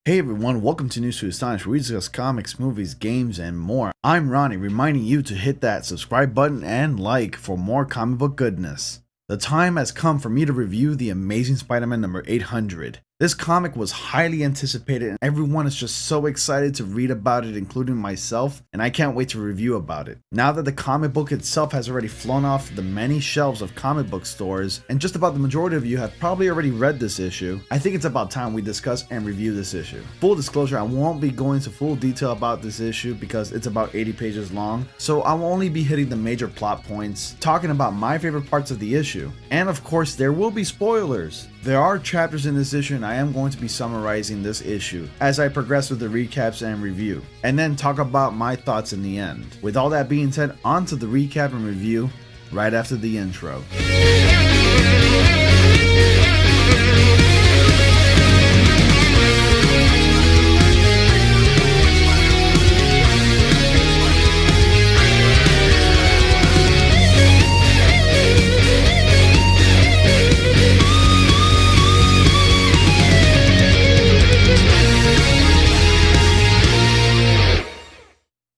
Hey everyone, welcome to News to Astonish, where we discuss comics, movies, games, and more. I'm Ronnie, reminding you to hit that subscribe button and like for more comic book goodness. The time has come for me to review The Amazing Spider-Man number 800. This comic was highly anticipated and everyone is just so excited to read about it, including myself, and I can't wait to review about it. Now that the comic book itself has already flown off the many shelves of comic book stores, and just about the majority of you have probably already read this issue, I think it's about time we discuss and review this issue. Full disclosure, I won't be going into full detail about this issue because it's about 80 pages long, so I will only be hitting the major plot points, talking about my favorite parts of the issue, and of course there will be spoilers. There are chapters in this issue and I am going to be summarizing this issue as I progress with the recaps and review, and then talk about my thoughts in the end. With all that being said, on to the recap and review right after the intro.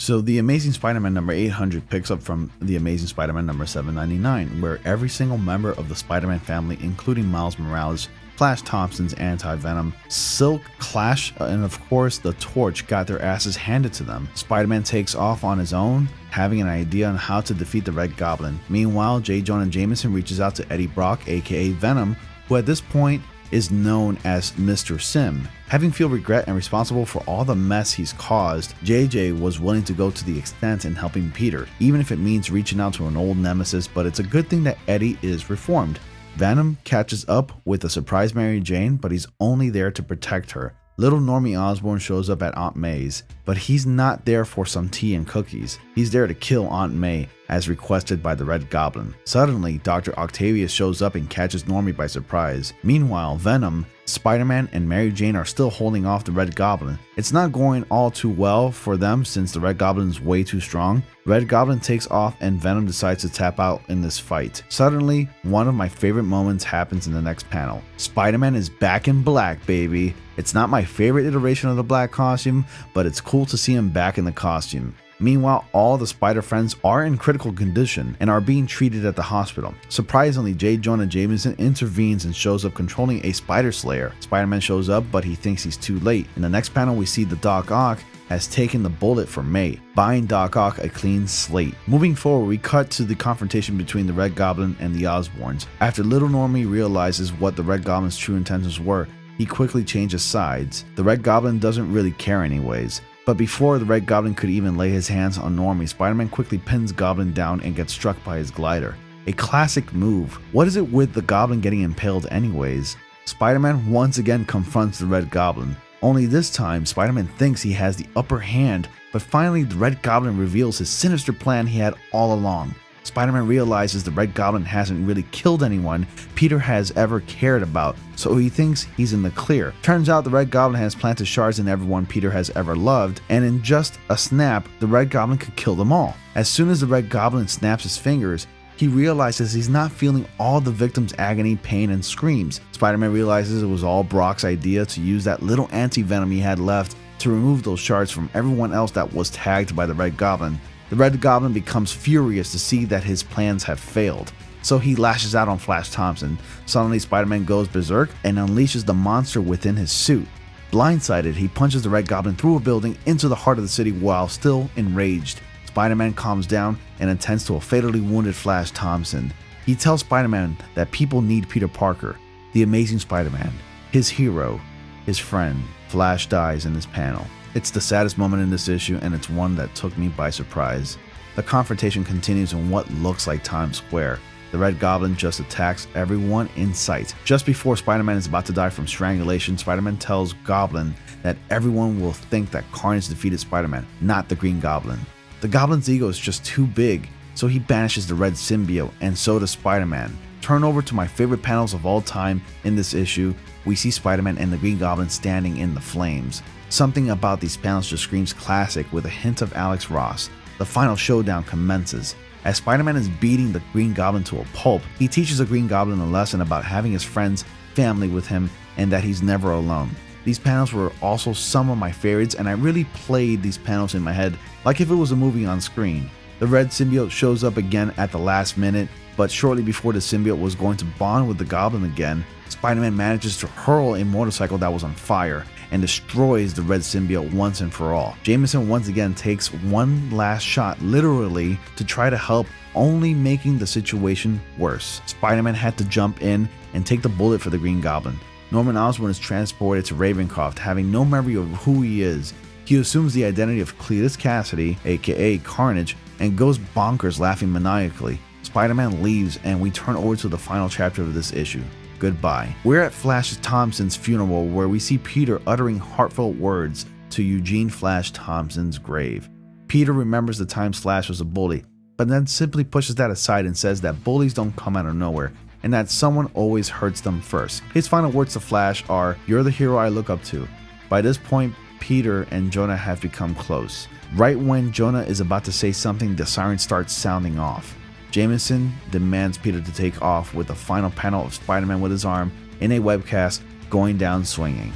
So The Amazing Spider-Man number 800 picks up from The Amazing Spider-Man number 799, where every single member of the Spider-Man family, including Miles Morales, Flash Thompson's Anti-Venom, Silk, Clash, and of course the Torch got their asses handed to them. Spider-Man takes off on his own, having an idea on how to defeat the Red Goblin. Meanwhile, J. Jonah Jameson reaches out to Eddie Brock, aka Venom, who at this point is known as Mr. Sim. Having feel regret and responsible for all the mess he's caused, JJ was willing to go to the extent in helping Peter, even if it means reaching out to an old nemesis, but it's a good thing that Eddie is reformed. Venom catches up with a surprise Mary Jane, but he's only there to protect her. Little Normie Osborn shows up at Aunt May's, but he's not there for some tea and cookies. He's there to kill Aunt May, as requested by the Red Goblin. Suddenly, Dr. Octavius shows up and catches Normie by surprise. Meanwhile, Venom, Spider-Man, and Mary Jane are still holding off the Red Goblin. It's not going all too well for them since the Red Goblin is way too strong. Red Goblin takes off and Venom decides to tap out in this fight. Suddenly, one of my favorite moments happens in the next panel. Spider-Man is back in black, baby. It's not my favorite iteration of the black costume, but it's cool to see him back in the costume. Meanwhile, all the Spider Friends are in critical condition and are being treated at the hospital. Surprisingly, J. Jonah Jameson intervenes and shows up controlling a Spider Slayer. Spider-Man shows up, but he thinks he's too late. In the next panel, we see the Doc Ock has taken the bullet for May, buying Doc Ock a clean slate. Moving forward, we cut to the confrontation between the Red Goblin and the Osborns. After Little Normie realizes what the Red Goblin's true intentions were, he quickly changes sides. The Red Goblin doesn't really care anyways. But before the Red Goblin could even lay his hands on Normie, Spider-Man quickly pins Goblin down and gets struck by his glider. A classic move. What is it with the Goblin getting impaled anyways? Spider-Man once again confronts the Red Goblin. Only this time, Spider-Man thinks he has the upper hand, but finally the Red Goblin reveals his sinister plan he had all along. Spider-Man realizes the Red Goblin hasn't really killed anyone Peter has ever cared about, so he thinks he's in the clear. Turns out the Red Goblin has planted shards in everyone Peter has ever loved, and in just a snap, the Red Goblin could kill them all. As soon as the Red Goblin snaps his fingers, he realizes he's not feeling all the victim's agony, pain, and screams. Spider-Man realizes it was all Brock's idea to use that little anti-venom he had left to remove those shards from everyone else that was tagged by the Red Goblin. The Red Goblin becomes furious to see that his plans have failed, so he lashes out on Flash Thompson. Suddenly, Spider-Man goes berserk and unleashes the monster within his suit. Blindsided, he punches the Red Goblin through a building into the heart of the city while still enraged. Spider-Man calms down and attends to a fatally wounded Flash Thompson. He tells Spider-Man that people need Peter Parker, the Amazing Spider-Man, his hero, his friend. Flash dies in this panel. It's the saddest moment in this issue, and it's one that took me by surprise. The confrontation continues in what looks like Times Square. The Red Goblin just attacks everyone in sight. Just before Spider-Man is about to die from strangulation, Spider-Man tells Goblin that everyone will think that Carnage defeated Spider-Man, not the Green Goblin. The Goblin's ego is just too big, so he banishes the Red Symbiote, and so does Spider-Man. Turn over to my favorite panels of all time in this issue. We see Spider-Man and the Green Goblin standing in the flames. Something about these panels just screams classic with a hint of Alex Ross. The final showdown commences. As Spider-Man is beating the Green Goblin to a pulp, he teaches the Green Goblin a lesson about having his friends, family with him, and that he's never alone. These panels were also some of my favorites, and I really played these panels in my head like if it was a movie on screen. The red symbiote shows up again at the last minute, but shortly before the symbiote was going to bond with the Goblin again, Spider-Man manages to hurl a motorcycle that was on fire and destroys the red symbiote once and for all. Jameson once again takes one last shot, literally, to try to help, only making the situation worse. Spider-Man had to jump in and take the bullet for the Green Goblin. Norman Osborn is transported to Ravencroft, having no memory of who he is. He assumes the identity of Cletus Cassidy, aka Carnage, and goes bonkers laughing maniacally. Spider-Man leaves and we turn over to the final chapter of this issue. Goodbye. We're at Flash Thompson's funeral, where we see Peter uttering heartfelt words to Eugene Flash Thompson's grave. Peter remembers the time Flash was a bully, but then simply pushes that aside and says that bullies don't come out of nowhere, and that someone always hurts them first. His final words to Flash are, "You're the hero I look up to." By this point, Peter and Jonah have become close. Right when Jonah is about to say something, the siren starts sounding off. Jameson demands Peter to take off, with the final panel of Spider-Man with his arm in a webcast going down swinging.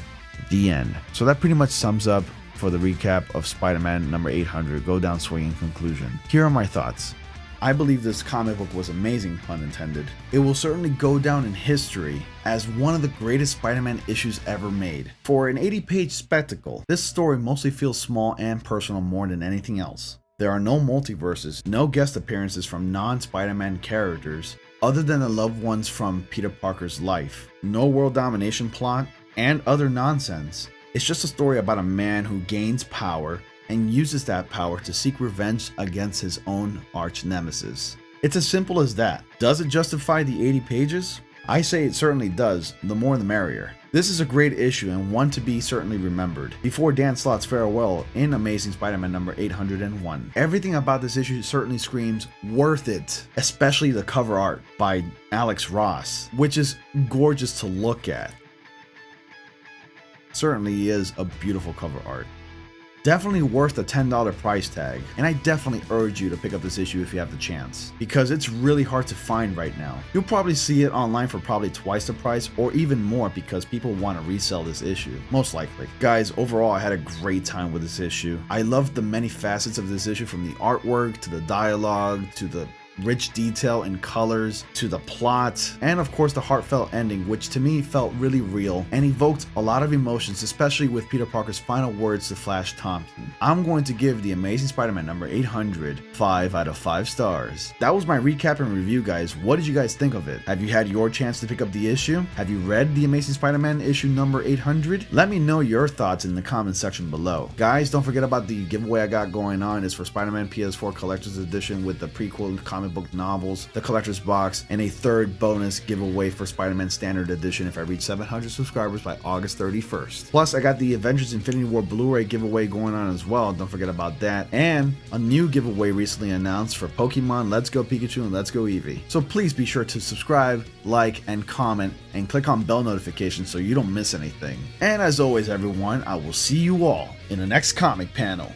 The end. So that pretty much sums up for the recap of Spider-Man number 800, Go Down Swinging conclusion. Here are my thoughts. I believe this comic book was amazing, pun intended. It will certainly go down in history as one of the greatest Spider-Man issues ever made. For an 80-page spectacle, this story mostly feels small and personal more than anything else. There are no multiverses, no guest appearances from non-Spider-Man characters, other than the loved ones from Peter Parker's life, no world domination plot, and other nonsense. It's just a story about a man who gains power and uses that power to seek revenge against his own arch nemesis. It's as simple as that. Does it justify the 80 pages? I say it certainly does, the more the merrier. This is a great issue and one to be certainly remembered. Before Dan Slott's farewell in Amazing Spider-Man number 801. Everything about this issue certainly screams worth it, especially the cover art by Alex Ross, which is gorgeous to look at. Certainly is a beautiful cover art. Definitely worth the $10 price tag, and I definitely urge you to pick up this issue if you have the chance, because it's really hard to find right now. You'll probably see it online for probably twice the price or even more, because people want to resell this issue, most likely. Guys, overall I had a great time with this issue. I loved the many facets of this issue, from the artwork to the dialogue to the rich detail and colors to the plot, and of course the heartfelt ending, which to me felt really real and evoked a lot of emotions, especially with Peter Parker's final words to Flash Thompson. I'm going to give the Amazing Spider-Man number 800 5 out of 5 stars. That was my recap and review, guys. What did you guys think of it? Have you had your chance to pick up the issue? Have you read the Amazing Spider-Man issue number 800? Let me know your thoughts in the comment section below. Guys, don't forget about the giveaway I got going on. It's for Spider-Man PS4 Collector's Edition with the prequel comic book novels, the collector's box, and a third bonus giveaway for Spider-Man Standard Edition if I reach 700 subscribers by August 31st. Plus, I got the Avengers Infinity War Blu-ray giveaway going on as well. Don't forget about that. And a new giveaway recently announced for Pokemon Let's Go Pikachu and Let's Go Eevee. So please be sure to subscribe, like, and comment, and click on bell notifications so you don't miss anything. And as always, everyone, I will see you all in the next comic panel.